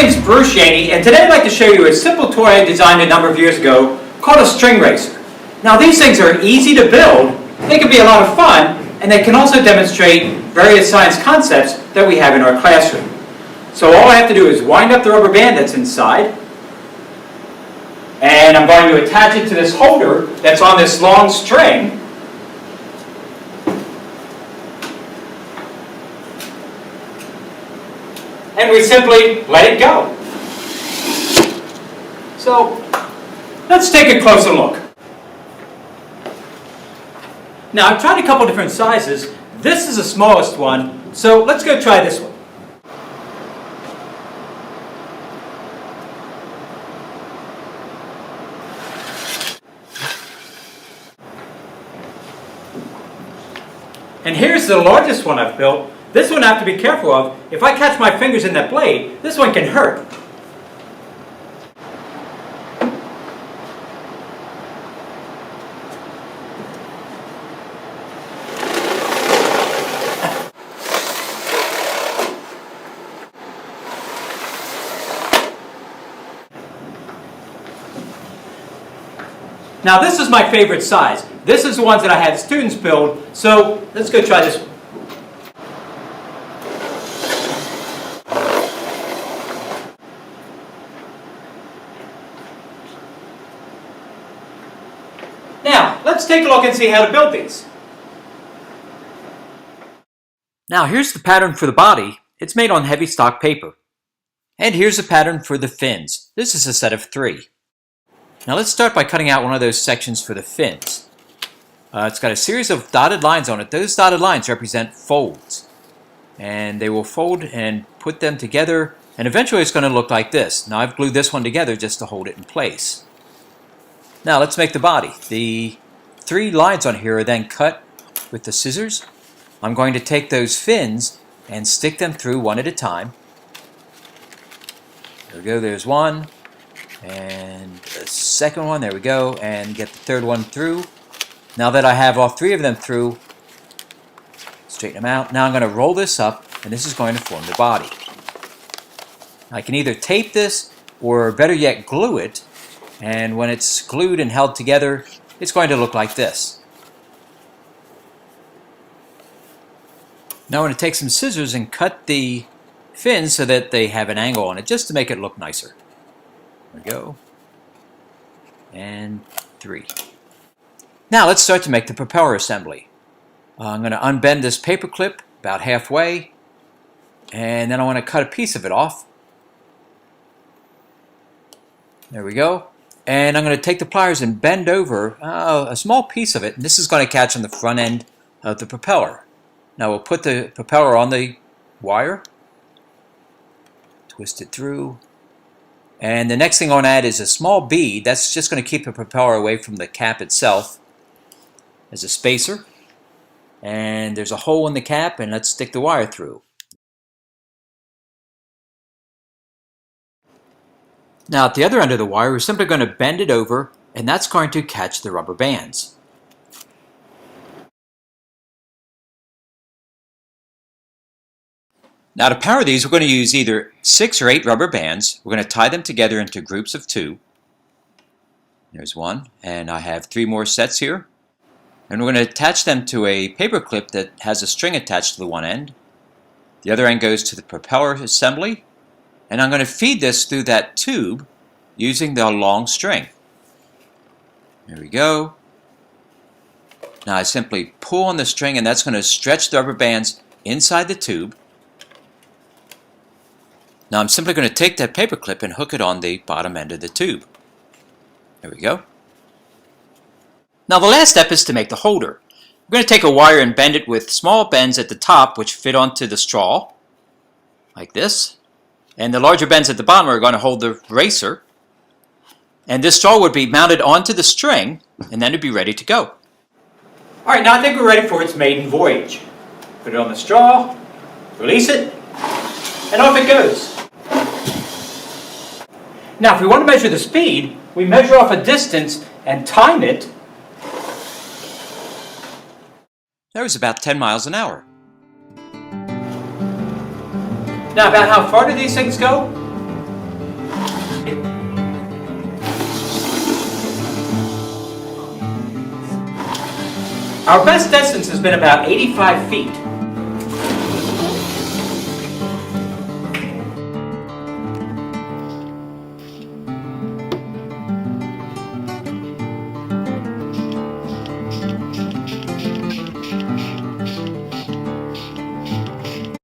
name's Bruce Yaney, and today I'd like to show you a simple toy I designed a number of years ago called a string racer. Now these things are easy to build, they can be a lot of fun, and they can also demonstrate various science concepts that we have in our classroom. So all I have to do is wind up the rubber band that's inside, and I'm going to attach it to this holder that's on this long string. And we simply let it go. So let's take a closer look. Now I've tried a couple different sizes. This is the smallest one, so let's go try this one. And here's the largest one I've built. This one I have to be careful of. If I catch my fingers in that blade, this one can hurt. Now this is my favorite size. This is the ones that I had students build, so let's go try this one. Now, let's take a look and see how to build these. Now here's the pattern for the body. It's made on heavy stock paper. And here's the pattern for the fins. This is a set of 3. Now let's start by cutting out one of those sections for the fins. It's got a series of dotted lines on it. Those dotted lines represent folds. And they will fold and put them together, and eventually it's going to look like this. Now I've glued this one together just to hold it in place. Now let's make the body. The 3 lines on here are then cut with the scissors. I'm going to take those fins and stick them through one at a time. There we go, there's one. And the second one, there we go, and get the third one through. Now that I have all 3 of them through, straighten them out. Now I'm going to roll this up, and this is going to form the body. I can either tape this, or better yet, glue it. And when it's glued and held together, it's going to look like this. Now I'm going to take some scissors and cut the fins so that they have an angle on it, just to make it look nicer. There we go. And 3. Now let's start to make the propeller assembly. I'm going to unbend this paper clip about halfway, and then I want to cut a piece of it off. There we go. And I'm going to take the pliers and bend over a small piece of it, and this is going to catch on the front end of the propeller. Now we'll put the propeller on the wire, twist it through, and the next thing I want to add is a small bead. That's just going to keep the propeller away from the cap itself as a spacer. And there's a hole in the cap, and let's stick the wire through. Now at the other end of the wire, we're simply going to bend it over, and that's going to catch the rubber bands. Now to power these, we're going to use either 6 or 8 rubber bands. We're going to tie them together into groups of 2. There's one, and I have 3 more sets here. And we're going to attach them to a paper clip that has a string attached to the one end. The other end goes to the propeller assembly. And I'm going to feed this through that tube using the long string. There we go. Now I simply pull on the string, and that's going to stretch the rubber bands inside the tube. Now I'm simply going to take that paper clip and hook it on the bottom end of the tube. There we go. Now the last step is to make the holder. We're going to take a wire and bend it with small bends at the top which fit onto the straw, like this. And the larger bends at the bottom are going to hold the racer. And this straw would be mounted onto the string, and then it'd be ready to go. Alright, now I think we're ready for its maiden voyage. Put it on the straw, release it, and off it goes. Now if we want to measure the speed, we measure off a distance and time it. That was about 10 miles an hour. Now about how far do these things go? Our best distance has been about 85 feet.